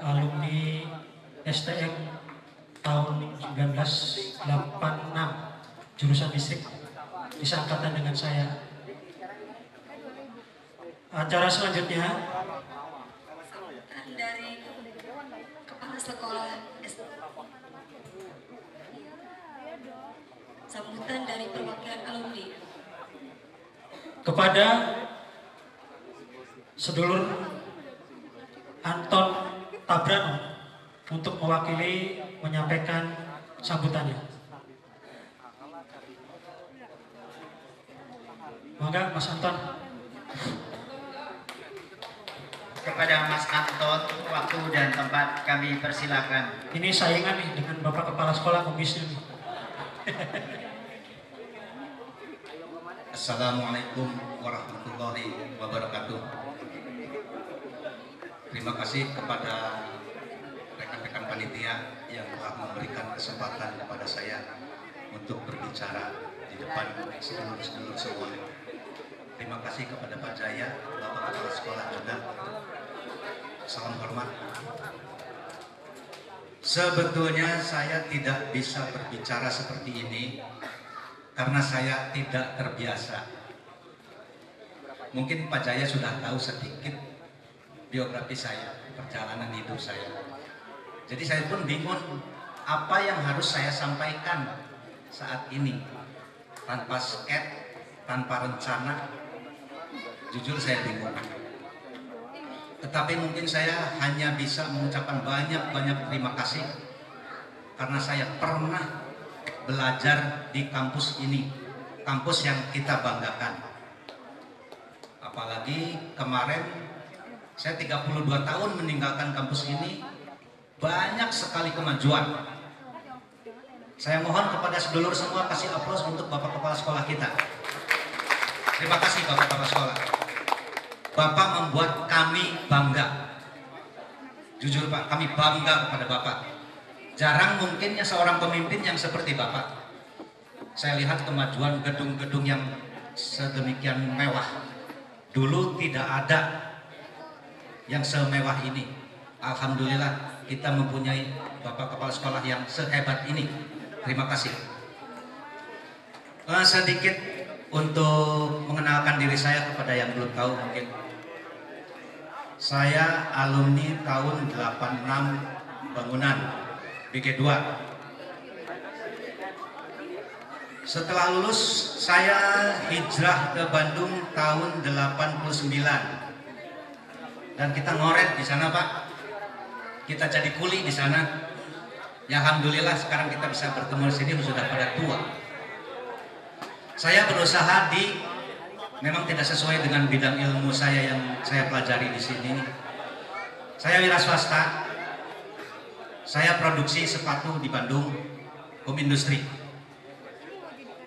alumni STM tahun 1986 jurusan listrik bisa angkatan dengan saya. Acara selanjutnya dari kepala sekolah sambutan dari perwakilan alumni kepada sedulur Anton Tabrano untuk mewakili menyampaikan sambutannya. Maka Mas Anton. Kepada Mas Anton, waktu dan tempat kami persilakan. Ini saingan nih dengan Bapak Kepala Sekolah Komisnya nih. Assalamualaikum warahmatullahi wabarakatuh. Terima kasih kepada rekan-rekan panitia yang telah memberikan kesempatan kepada saya untuk berbicara di depan sedulur-sedulur semua. Terima kasih kepada Pak Jaya, Bapak Kepala Sekolah juga. Salam hormat. Sebetulnya saya tidak bisa berbicara seperti ini karena saya tidak terbiasa. Mungkin Pak Jaya sudah tahu sedikit biografi saya, perjalanan hidup saya. Jadi saya pun bingung apa yang harus saya sampaikan saat ini. Tanpa sket, tanpa rencana, jujur saya bingung. Tetapi mungkin saya hanya bisa mengucapkan banyak-banyak terima kasih karena saya pernah belajar di kampus ini, kampus yang kita banggakan. Apalagi kemarin saya 32 tahun meninggalkan kampus ini, banyak sekali kemajuan. Saya mohon kepada sedulur semua kasih aplaus untuk Bapak Kepala Sekolah kita. Terima kasih Bapak Kepala Sekolah. Bapak membuat kami bangga. Jujur Pak, kami bangga kepada Bapak. Jarang mungkinnya seorang pemimpin yang seperti Bapak. Saya lihat kemajuan gedung-gedung yang sedemikian mewah. Dulu tidak ada yang semewah ini. Alhamdulillah kita mempunyai Bapak Kepala Sekolah yang sehebat ini. Terima kasih. Sedikit untuk mengenalkan diri saya kepada yang belum tahu mungkin. Saya alumni tahun 86 bangunan BG2. Setelah lulus saya hijrah ke Bandung tahun 89. Dan kita ngoret di sana Pak. Kita jadi kuli di sana. Ya alhamdulillah sekarang kita bisa bertemu di sini sudah pada tua. Saya berusaha memang tidak sesuai dengan bidang ilmu saya yang saya pelajari di sini. Saya wira swasta. Saya produksi sepatu di Bandung, home industry.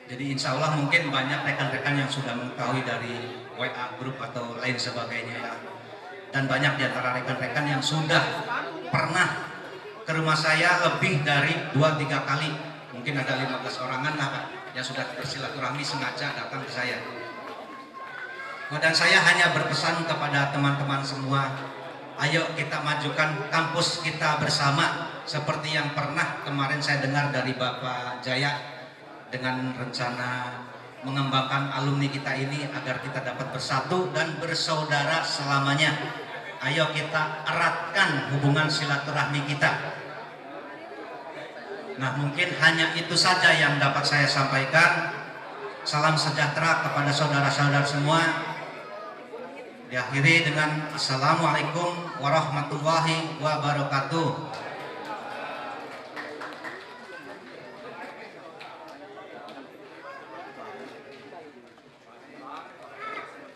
Jadi insya Allah mungkin banyak rekan-rekan yang sudah mengetahui dari WA group atau lain sebagainya. Dan banyak di antara rekan-rekan yang sudah pernah ke rumah saya lebih dari 2-3 kali. Mungkin ada 15 orangan lah Pak, yang sudah bersilaturahmi sengaja datang ke saya. Dan saya hanya berpesan kepada teman-teman semua, ayo kita majukan kampus kita bersama seperti yang pernah kemarin saya dengar dari Bapak Jaya dengan rencana mengembangkan alumni kita ini agar kita dapat bersatu dan bersaudara selamanya. Ayo kita eratkan hubungan silaturahmi kita. Nah mungkin hanya itu saja yang dapat saya sampaikan. Salam sejahtera kepada saudara-saudara semua. Diakhiri dengan Assalamualaikum warahmatullahi wabarakatuh.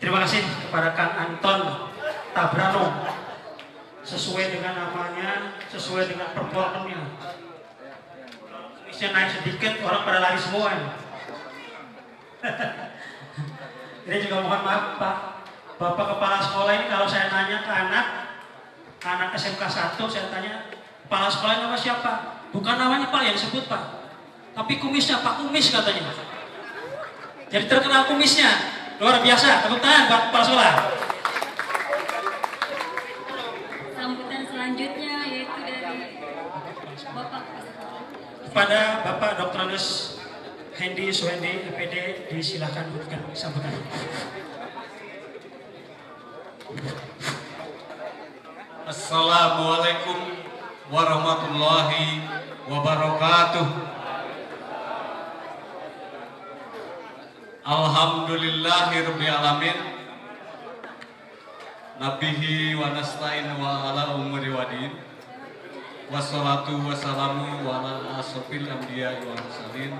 Terima kasih kepada Kang Anton Tabrano. Sesuai dengan namanya, sesuai dengan performanya. Bisa naik sedikit, orang pada lari semua. Ini juga mohon maaf Pak, Bapak Kepala Sekolah ini kalau saya nanya ke anak SMK 1, saya tanya, Kepala Sekolah nama siapa? Bukan namanya Pak yang disebut Pak, tapi kumisnya Pak Kumis katanya. Jadi terkenal kumisnya. Luar biasa, tepuk tangan buat Kepala Sekolah. sambutan selanjutnya yaitu dari Bapak Kepala Sekolah. Kepada Bapak Dr. Andes Hendy Suhendi, EPD, disilahkan memberikan sambutan. Assalamualaikum warahmatullahi wabarakatuh. Alhamdulillahirabbil alamin. Nabihi wa nasta'in wa ala umuri wadin. Wassalatu wassalamu wa ala asrofil anbiya wal mursalin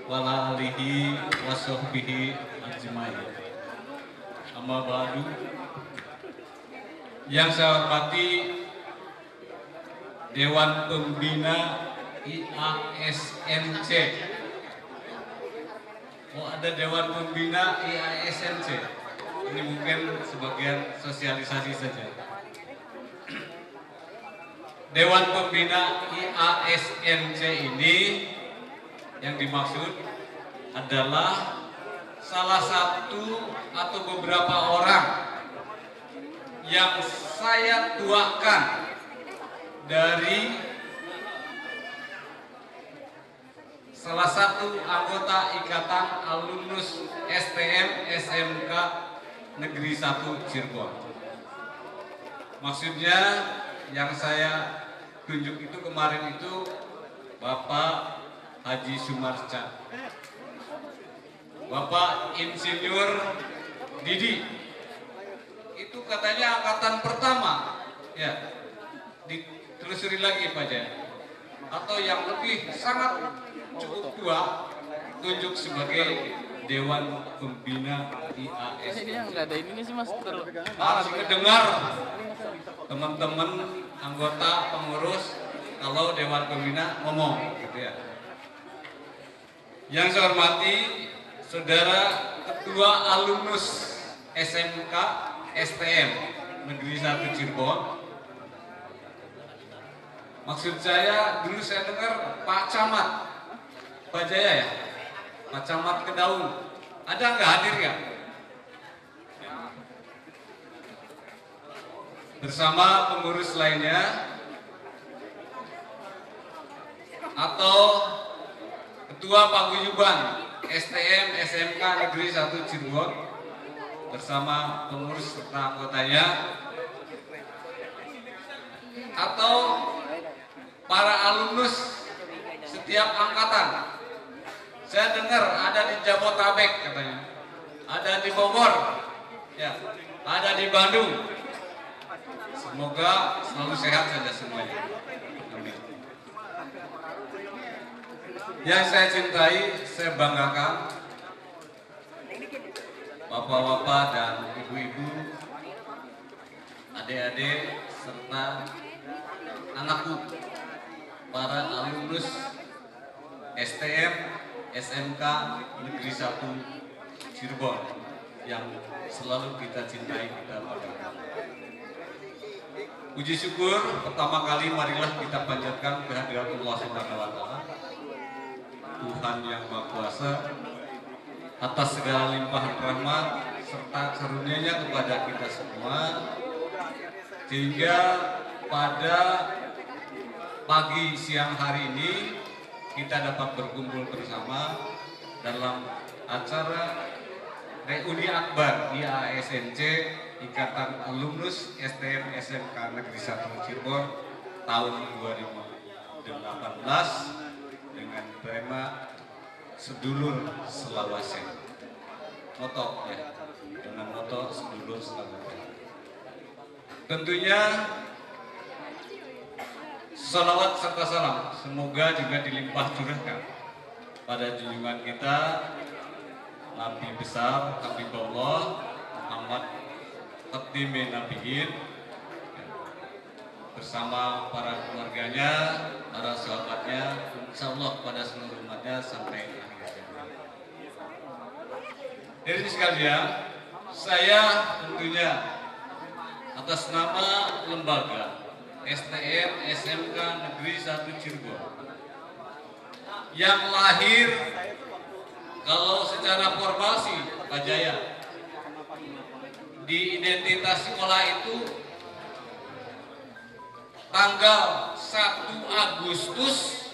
wa ala alihi wa sahbihi ajmain. Amma ba'du. Yang saya hormati Dewan Pembina IASNC. Oh, ada Dewan Pembina IASNC. Ini mungkin sebagian sosialisasi saja. Dewan Pembina IASNC ini yang dimaksud adalah salah satu atau beberapa orang yang saya tuakan dari salah satu anggota Ikatan Alumnus STM SMK Negeri 1 Cirebon. Maksudnya yang saya tunjuk itu kemarin itu Bapak Haji Sumarca, Bapak Insinyur Didi. Itu katanya angkatan pertama, ya, ditelusuri lagi Pak Jaya. Atau yang lebih sangat cukup tua, tunjuk sebagai Dewan Pembina IAS. Ini nggak ada ini sih Mas. Harus mendengar teman-teman anggota pengurus kalau Dewan Pembina ngomong, gitu ya. Yang saya hormati Saudara Ketua Alumnus SMK STM Negeri 1 Cirebon. Maksud saya, dulu saya dengar Pak Camat, Pak Jaya ya, Pak Camat Kedaung, ada nggak hadir nggak? Bersama pengurus lainnya, atau Ketua Paguyuban STM SMK Negeri 1 Cirebon, bersama pengurus serta anggotanya, atau para alumnus setiap angkatan. Saya dengar ada di Jabotabek katanya, ada di Bogor, ya, ada di Bandung. Semoga selalu sehat saja semuanya. Amin. Yang saya cintai, saya banggakan bapak-bapak dan ibu-ibu, adik-adik, serta anakku, para alumnus STM SMK Negeri 1 Cirebon yang selalu kita cintai, kita banggakan. Puji syukur pertama kali marilah kita panjatkan kehadirat Allah Subhanahu wa taala, Tuhan yang Maha Kuasa, atas segala limpahan rahmat serta karunia-Nya kepada kita semua, sehingga pada pagi siang hari ini kita dapat berkumpul bersama dalam acara reuni akbar IASNC Ikatan Alumnus STM SMK Negeri 1 Cirebon tahun 2018 dengan tema Sedulur Selawase. Moto ya, dengan moto Sedulur Selawase. Tentunya salawat serta salam semoga juga dilimpah curahkan pada junjungan kita Nabi besar Habibullah Muhammad Khatimi Nabiyyin bersama para keluarganya, para sahabatnya, insyaallah pada seluruh umatnya sampai akhir zaman. Hadirin sekalian, saya tentunya atas nama lembaga STM SMK Negeri 1 Cirebon yang lahir, kalau secara formal sih Pak Jaya, di identitas sekolah itu tanggal 1 Agustus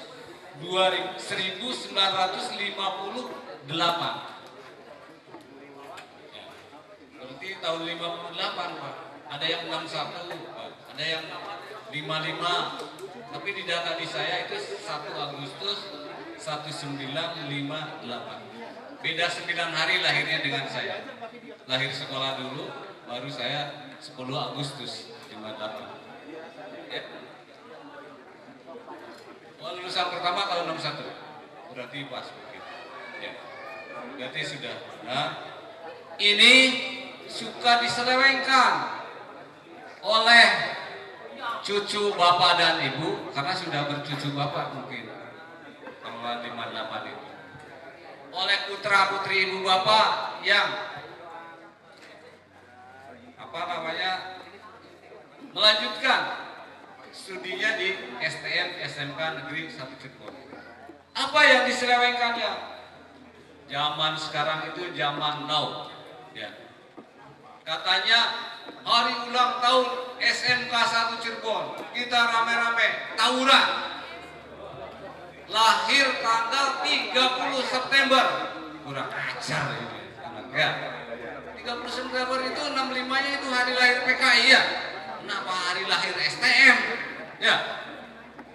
1958. Ya, berarti tahun 58 Pak. Ada yang 61, ada yang 55. Tapi di data di saya itu 1 Agustus 1958. Beda 9 hari lahirnya dengan saya. Lahir sekolah dulu, baru saya 10 Agustus 58. Ya. Oh, lulusan pertama tahun 61. Berarti pas begitu. Ya. Berarti sudah. Nah, ini suka diselewengkan oleh cucu bapak dan ibu, karena sudah bercucu bapak mungkin kalau 58 itu, oleh putra putri ibu bapak yang melanjutkan studinya di STM SMK Negeri 1 Cirebon. Apa yang diselewengkannya? Zaman sekarang itu zaman now, ya. Katanya hari ulang tahun SMK 1 Cirebon, kita rame-rame tawuran. Lahir tanggal 30 September. Kurang ajar ini anak ya. 30 September itu 65-nya itu hari lahir PKI ya. Kenapa hari lahir STM? Ya.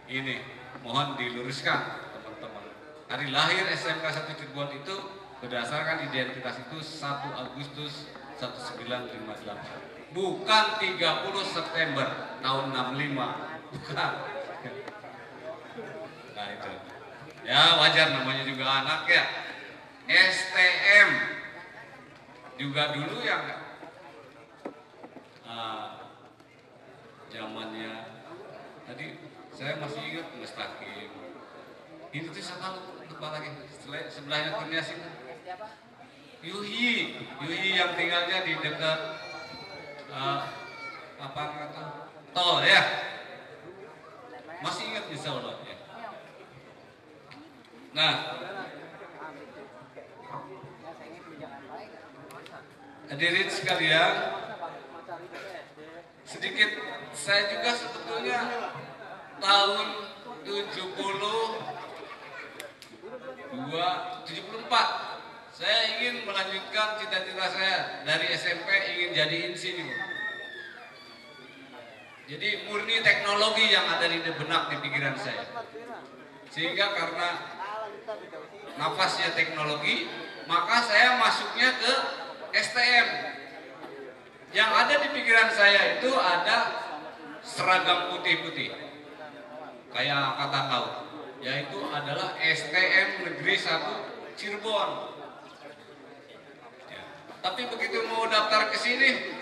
Ini mohon diluruskan teman-teman. Hari lahir SMK 1 Cirebon itu berdasarkan identitas itu 1 Agustus 1958. Bukan 30 September tahun 65. Bukan. Nah itu. Ya wajar, namanya juga anak ya. STM juga dulu yang zamannya tadi saya masih ingat Mustaqim. Ini tuh siapa lupa lagi. Sebelahnya Kurnias itu. Yuhi yang tinggalnya di dekat tol ya. Masih ingat insya Allah ya. Nah, hadirin sekalian, sedikit saya juga sebetulnya tahun 74 saya ingin melanjutkan cita-cita saya dari SMP, ingin jadi insinyur. Jadi murni teknologi yang ada di benak, di pikiran saya. Sehingga karena nafasnya teknologi, maka saya masuknya ke STM. Yang ada di pikiran saya itu ada seragam putih-putih, kayak angkatan laut, yaitu adalah STM Negeri 1 Cirebon. Ya. Tapi begitu mau daftar ke sini,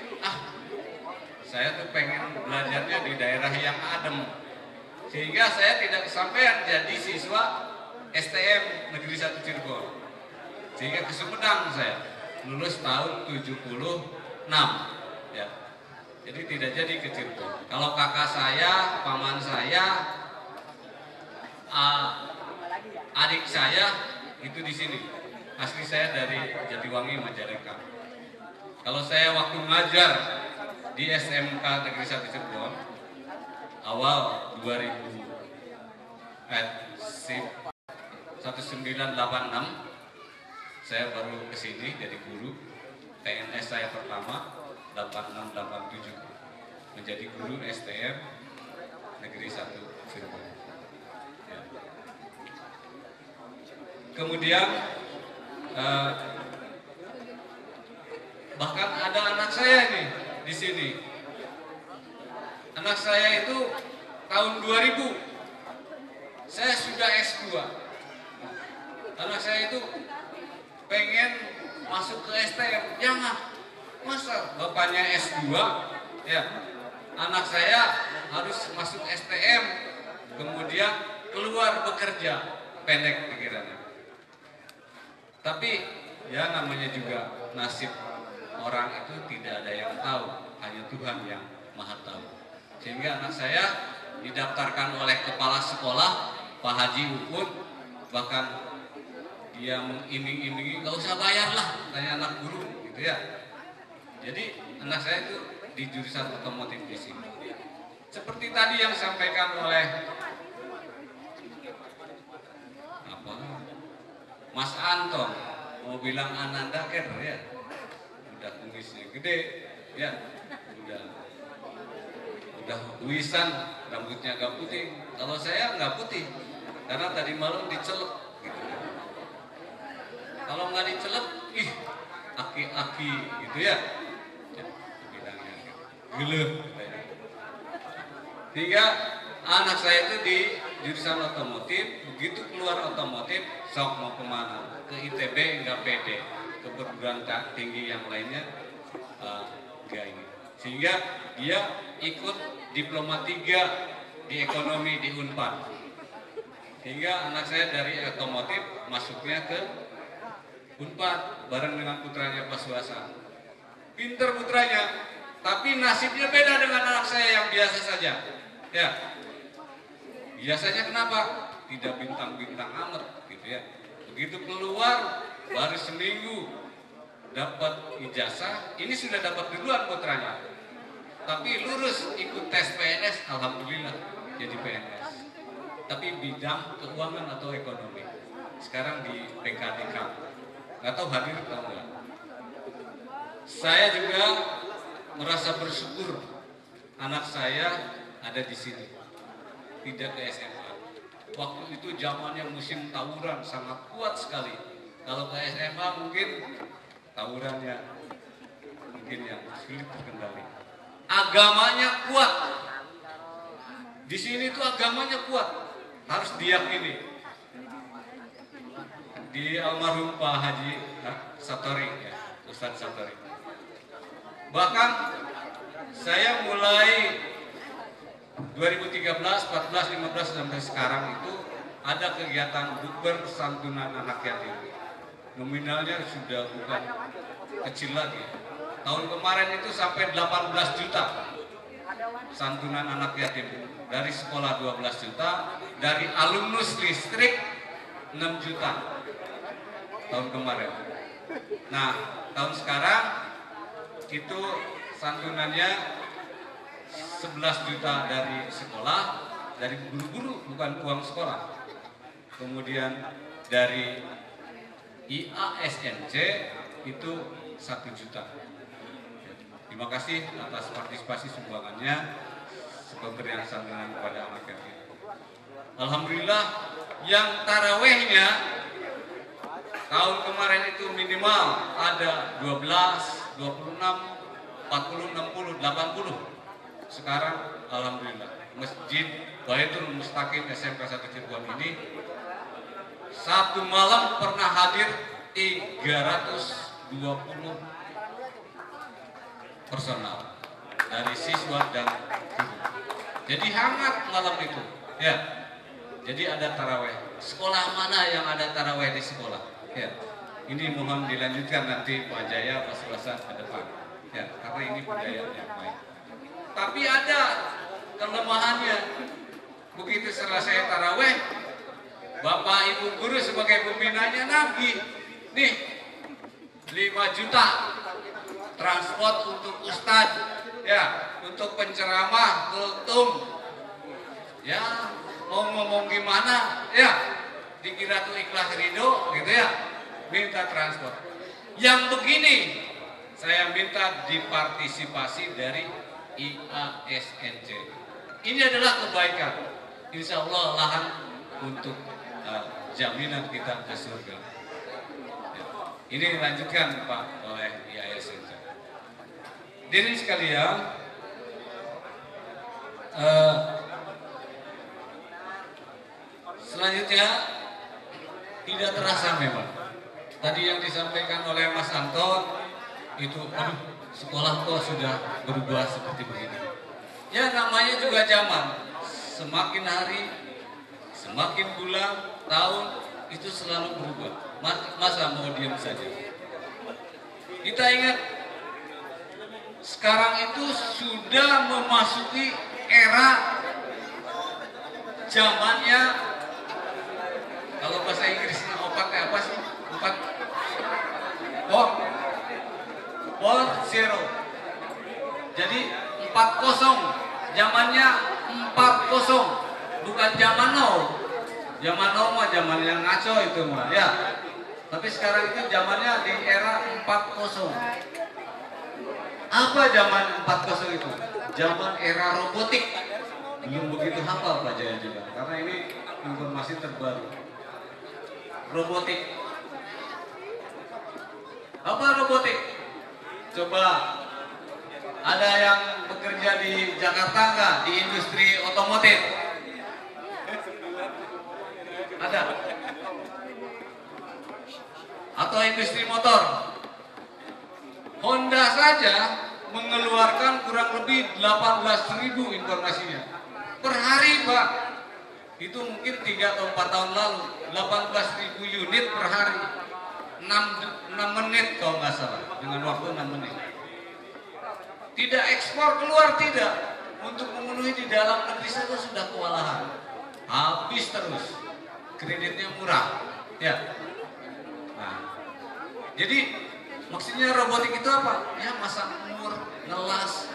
saya tuh pengen belajarnya di daerah yang adem, sehingga saya tidak kesampaian jadi siswa STM Negeri 1 Cirebon, sehingga ke Sumedang saya lulus tahun 76 ya. Jadi tidak jadi ke Cirebon. Kalau kakak saya, paman saya, adik saya itu di sini. Asli saya dari Jatiwangi, Majalengka. Kalau saya waktu ngajar di SMK Negeri 1 Cirebon awal 1986 saya baru ke sini jadi guru. PNS saya pertama 86-87 menjadi guru STM Negeri 1 Cirebon. Ya. Kemudian bahkan ada anak saya nih di sini. Anak saya itu tahun 2000. Saya sudah S2. Anak saya itu pengen masuk ke STM. Jangan. Masa bapaknya S2 ya. Anak saya harus masuk STM kemudian keluar bekerja. Pendek pikirannya. Tapi ya namanya juga nasib orang itu tidak ada yang tahu, hanya Tuhan yang Maha tahu. Sehingga anak saya didaftarkan oleh kepala sekolah Pak Haji Upun, bahkan dia mengiming-imingi nggak usah bayar lah, tanya anak guru gitu ya. Jadi anak saya itu di jurusan otomotif di sini. Seperti tadi yang disampaikan oleh Mas Anton, mau bilang Ananda Ker ya, udah kumisnya gede, ya, udah wisan, rambutnya agak putih. Kalau saya nggak putih, karena tadi malam dicelep. Gitu. Kalau nggak dicelep, ih, aki-aki gitu ya, bilangnya geleh. Sehingga anak saya itu di jurusan otomotif, begitu keluar otomotif, sok mau kemana? Ke ITB nggak pede, ke perguruan tinggi yang lainnya nggak ini. Sehingga dia ikut diploma 3 di ekonomi di Unpad. Sehingga anak saya dari otomotif masuknya ke Unpad bareng dengan putranya Pak Suasa. Pinter putranya, tapi nasibnya beda dengan anak saya yang biasa saja. Ya, biasanya kenapa? Tidak bintang-bintang amat, gitu ya. Begitu keluar, baru seminggu dapat ijazah, ini sudah dapat duluan putranya. Tapi lurus ikut tes PNS, alhamdulillah jadi PNS. Tapi bidang keuangan atau ekonomi. Sekarang di PKDK. Nggak tahu hadir atau enggak. Saya juga merasa bersyukur anak saya ada di sini, tidak ke SMA. Waktu itu zamannya musim tawuran sangat kuat sekali. Kalau ke SMA mungkin tawurannya mungkin yang sulit terkendali. Agamanya kuat. Di sini tuh agamanya kuat, harus diyakini. Di almarhum Pak Haji Satori, ya, Ustadz Satori. Bahkan saya mulai 2013, 14, 15 sampai sekarang itu ada kegiatan bukber santunan anak yatim. Nominalnya sudah bukan kecil lagi. Tahun kemarin itu sampai 18 juta santunan anak yatim. Dari sekolah 12 juta, dari alumnus listrik 6 juta tahun kemarin. Nah, tahun sekarang itu santunannya 11 juta dari sekolah, dari guru-guru, bukan uang sekolah. Kemudian dari IASNC itu 1 juta. Terima kasih atas partisipasi sumbangannya pemberian santunan kepada anak yatim. Alhamdulillah yang tarawehnya tahun kemarin itu minimal ada 12, 26, 40, 60, 80. Sekarang alhamdulillah Masjid Baitul Mustaqim SMK 1 Cirebon ini satu malam pernah hadir 320 personal dari siswa dan guru. Jadi hangat malam itu, ya. Jadi ada taraweh. Sekolah mana yang ada taraweh di sekolah? Ya. Ini mohon dilanjutkan nanti Pak Jaya, Pak Suasa ke depan. Ya, karena ini budaya yang baik. Tapi ada kelemahannya. Begitu selesai taraweh, Bapak Ibu guru sebagai pembinanya nagih. Nih, 5 juta transport untuk ustadz, ya, untuk penceramah, kultum, ya, mau ngomong gimana, ya, dikira tuh ikhlas ridho, gitu ya, minta transport. Yang begini, saya minta dipartisipasi dari IASNC. Ini adalah kebaikan, insya Allah lahan untuk jaminan kita ke surga. Ya. Ini dilanjutkan Pak oleh IASNC. Hadirin sekalian, selanjutnya tidak terasa memang. Tadi yang disampaikan oleh Mas Anton itu, aduh, sekolah kok sudah berubah seperti begini. Ya namanya juga zaman. Semakin hari, semakin bulan, tahun itu selalu berubah. Masa mau diam saja? Kita ingat. Sekarang itu sudah memasuki era zamannya, kalau bahasa Inggrisnya opat apa sih? 4.0. Jadi 40 zamannya 4.0, bukan zaman now. Zaman now mah zaman yang ngaco itu mah ya. Tapi sekarang itu zamannya di era 4.0. Apa zaman 4.0 itu? Zaman era robotik. Belum begitu hafal Pak Jaya juga, karena ini informasi terbaru. Robotik. Apa robotik? Coba ada yang bekerja di Jakarta nggak di industri otomotif? Ada? Atau industri motor? Honda saja mengeluarkan kurang lebih 18.000 informasinya per hari, Pak. Itu mungkin 3 atau 4 tahun lalu 18.000 unit per hari, 6 menit kalau nggak salah, dengan waktu 6 menit. Tidak ekspor keluar, tidak. Untuk memenuhi di dalam negeri saja sudah kewalahan, habis terus, kreditnya murah ya. Nah, jadi maksudnya robotik itu apa? Ya masang umur, ngelas,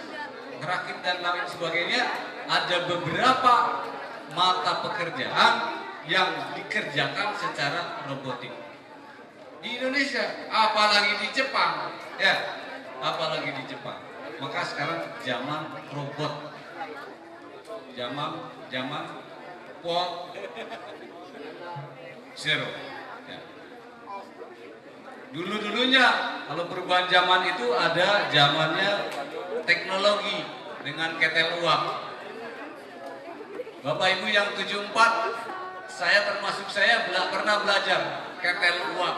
ngerakit dan lain sebagainya. Ada beberapa mata pekerjaan yang dikerjakan secara robotik. Di Indonesia, apalagi di Jepang, ya, apalagi di Jepang. Maka sekarang zaman robot, zaman 4.0. Ya. Dulu-dulunya kalau perubahan zaman itu ada zamannya teknologi dengan ketel uap. Bapak Ibu yang 74, saya termasuk saya pernah belajar ketel uap,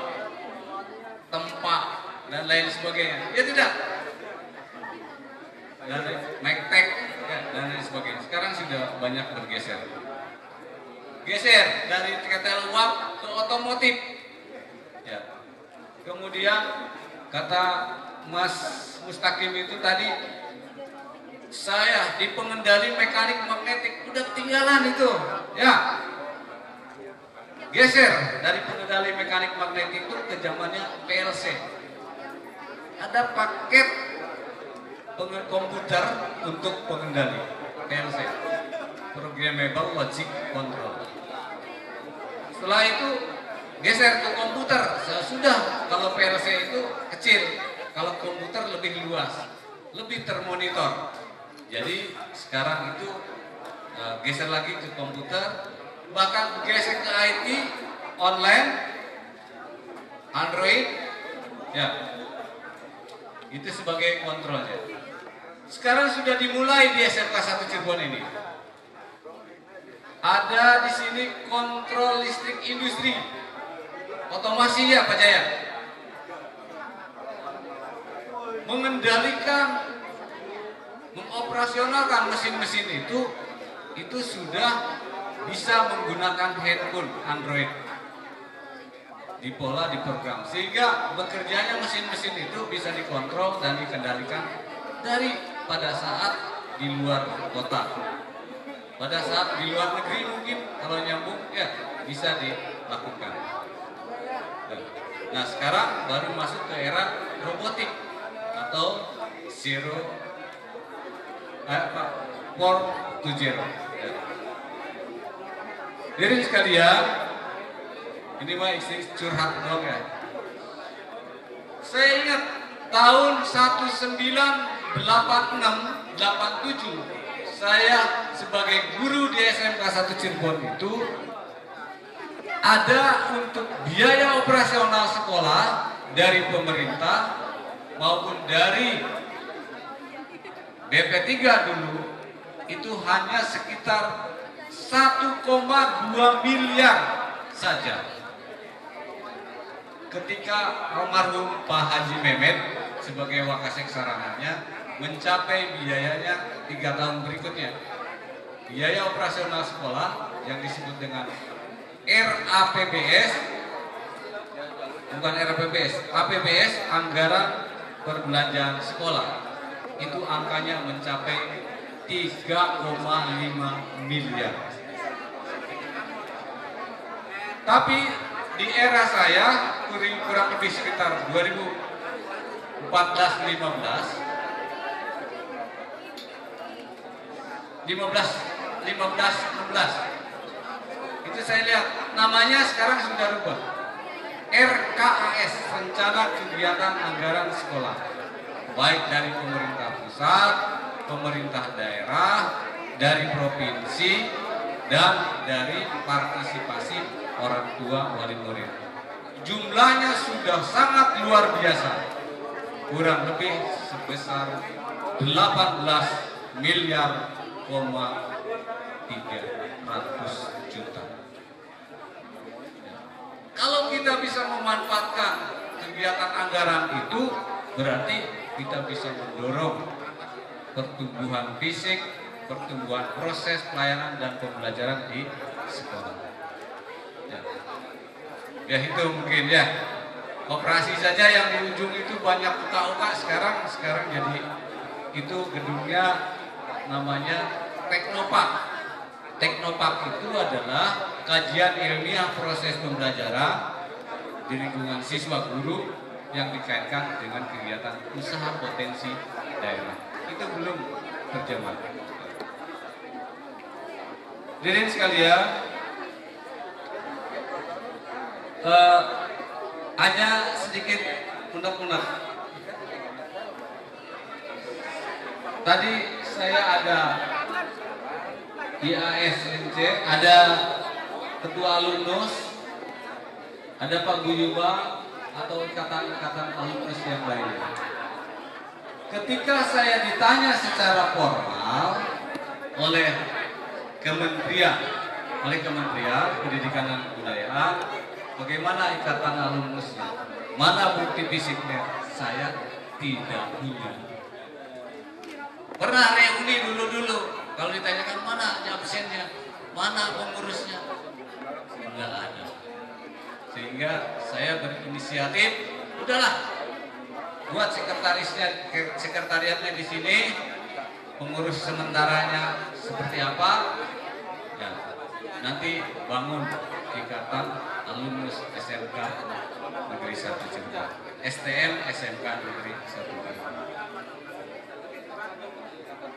tempak dan lain sebagainya. Ya tidak? Dan Mektek ya, dan lain sebagainya. Sekarang sudah banyak bergeser. Geser dari ketel uap ke otomotif. Ya. Kemudian kata Mas Mustaqim itu tadi, saya di pengendali mekanik magnetik udah ketinggalan itu, ya. Geser dari pengendali mekanik magnetik itu ke zamannya PLC. Ada paket komputer untuk pengendali PLC, Programmable Logic Control. Setelah itu geser ke komputer. Sudah, kalau PLC itu kecil, kalau komputer lebih luas, lebih termonitor. Jadi sekarang itu geser lagi ke komputer, bahkan geser ke IT, online, Android, ya. Itu sebagai kontrolnya. Sekarang sudah dimulai di SMK 1 Cirebon ini. Ada di sini kontrol listrik industri. Otomasi ya Pak Jaya. Mengendalikan, mengoperasionalkan mesin-mesin itu sudah bisa menggunakan handphone Android. Dipola, diprogram, sehingga bekerjanya mesin-mesin itu bisa dikontrol dan dikendalikan dari pada saat di luar kota. Pada saat di luar negeri mungkin kalau nyambung ya bisa dilakukan. Nah sekarang baru masuk ke era robotik atau 4.0. Jadi sekalian, ini mah isi curhat dong ya. Saya ingat tahun 1986-87 saya sebagai guru di SMK 1 Cirebon itu ada untuk biaya operasional sekolah dari pemerintah maupun dari BP3 dulu itu hanya sekitar 1,2 miliar saja. Ketika almarhum Pak Haji Mehmet sebagai Wakasek Sarananya mencapai biayanya 3 tahun berikutnya, biaya operasional sekolah yang disebut dengan RAPBS, bukan RAPBS, APBS, anggaran perbelanjaan sekolah, itu angkanya mencapai 3,5 miliar. Tapi di era saya kurang lebih sekitar 2014-15 16. Itu saya lihat namanya sekarang sudah rubah. RKAS, Rencana Kegiatan Anggaran Sekolah. Baik dari pemerintah pusat, pemerintah daerah, dari provinsi, dan dari partisipasi orang tua wali murid. Jumlahnya sudah sangat luar biasa. Kurang lebih sebesar 18 miliar 300 juta. Kalau kita bisa memanfaatkan kegiatan anggaran itu, berarti kita bisa mendorong pertumbuhan fisik, pertumbuhan proses pelayanan dan pembelajaran di sekolah. Ya itu mungkin ya. Operasi saja yang di ujung itu banyak uka-uka sekarang jadi itu gedungnya namanya Teknopark. Teknopark itu adalah kajian ilmiah proses pembelajaran di lingkungan siswa guru yang dikaitkan dengan kegiatan usaha potensi daerah. Itu belum terjemah. Hadirin sekalian, hanya sedikit unek-unek. Tadi saya ada di ASNC, ada ketua alumnus, ada Pak Guyuba atau ikatan-ikatan alumnus yang lainnya. Ketika saya ditanya secara formal oleh Kementerian Pendidikan dan Kebudayaan, bagaimana ikatan alumnusnya, mana bukti fisiknya, saya tidak punya. Pernah reuni dulu, kalau ditanyakan mana absennya, mana pengurusnya, enggak ada. Sehingga saya berinisiatif, udahlah, buat sekretariatnya di sini, pengurus sementaranya seperti apa, ya nanti bangun ikatan alumnus SMK Negeri 1 Jember, STM SMK Negeri 1 Jember.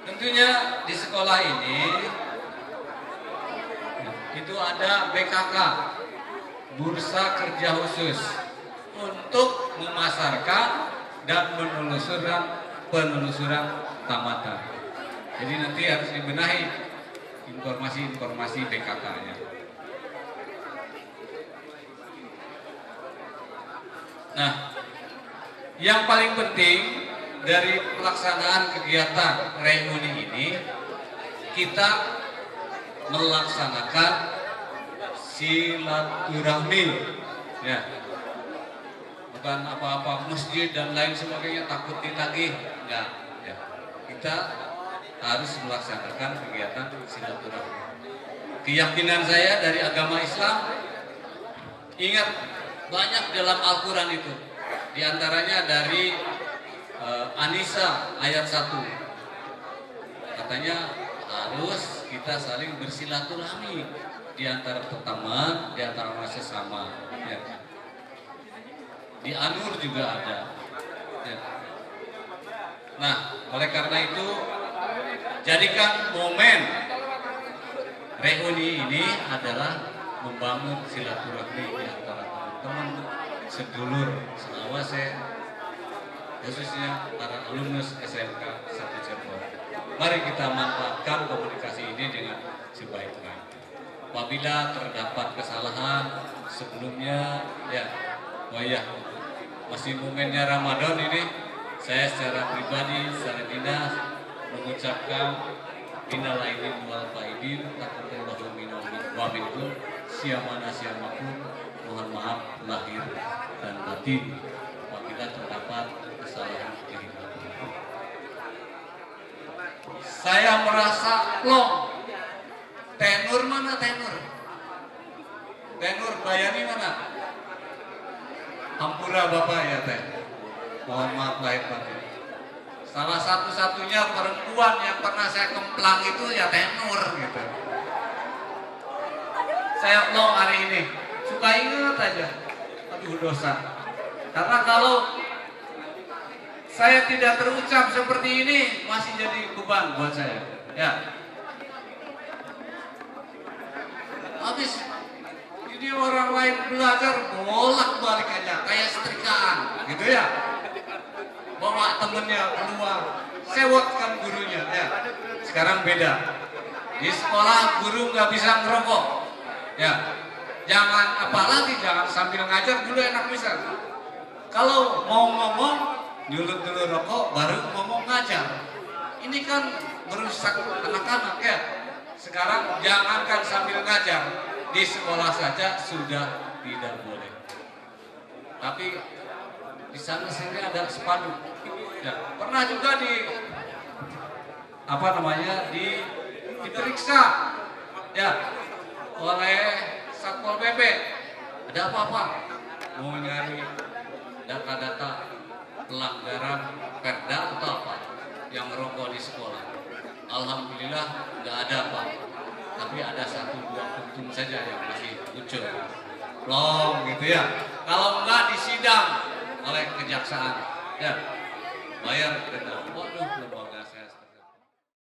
Tentunya di sekolah ini itu ada BKK, Bursa Kerja Khusus, untuk memasarkan dan penelusuran tamatan. Jadi nanti harus dibenahi informasi-informasi BKK-nya. Nah, yang paling penting dari pelaksanaan kegiatan reuni ini, kita melaksanakan silaturahmi, ya, bukan apa-apa masjid dan lain sebagainya takut ditagih, enggak, ya. Kita harus melaksanakan kegiatan silaturahmi. Keyakinan saya dari agama Islam, ingat banyak dalam Al-Quran itu, diantaranya dari An-Nisa ayat 1, katanya harus kita saling bersilaturahmi di antara teman, di antara sesama, ya. Di An-Nur juga ada, ya. Nah, oleh karena itu jadikan momen reuni ini adalah membangun silaturahmi di antara teman-teman, sedulur, selawase, khususnya para alumnus SMK 1 Cirebon. Mari kita manfaatkan komunikasi ini dengan sebaik-baiknya. Apabila terdapat kesalahan sebelumnya, ya, oh iya, masih momennya Ramadan ini, saya secara pribadi, secara dinas mengucapkan innal aidin wal faidin taqabbalallahu minna wa minkum siyamana siyamakum, mohon maaf lahir dan batin apabila terdapat kesalahan diri. Saya merasa plong. Tenur mana tenur? Tenur Bayani mana? Hampura Bapak ya teh. Mohon maaf lahir batin. Salah satu-satunya perempuan yang pernah saya kemplang itu ya Tenur gitu. Saya plong hari ini. Suka ingat aja. Aduh dosa. Karena kalau saya tidak terucap seperti ini masih jadi beban buat saya. Ya. Habis ini orang lain belajar bolak-balik aja kayak setrikaan gitu ya. Bawa temennya keluar, sewotkan gurunya ya. Sekarang beda. Di sekolah guru nggak bisa ngerokok. Ya. Jangan apalagi jangan sambil ngajar dulu enak bisa. Kalau mau ngomong nyulut dulu rokok baru ngomong ngajar. Ini kan merusak anak-anak ya. Sekarang jangankan sambil ngajar, di sekolah saja sudah tidak boleh. Tapi di sana sini ada spanduk. Ya, pernah juga diperiksa ya oleh Satpol PP. Ada apa-apa? Mau nyari data-data pelanggaran perda atau apa yang merokok di sekolah. Alhamdulillah nggak ada Pak, tapi ada 1-2 puntung saja yang masih muncul long gitu ya. Kalau nggak disidang oleh kejaksaan ya bayar denda. Waduh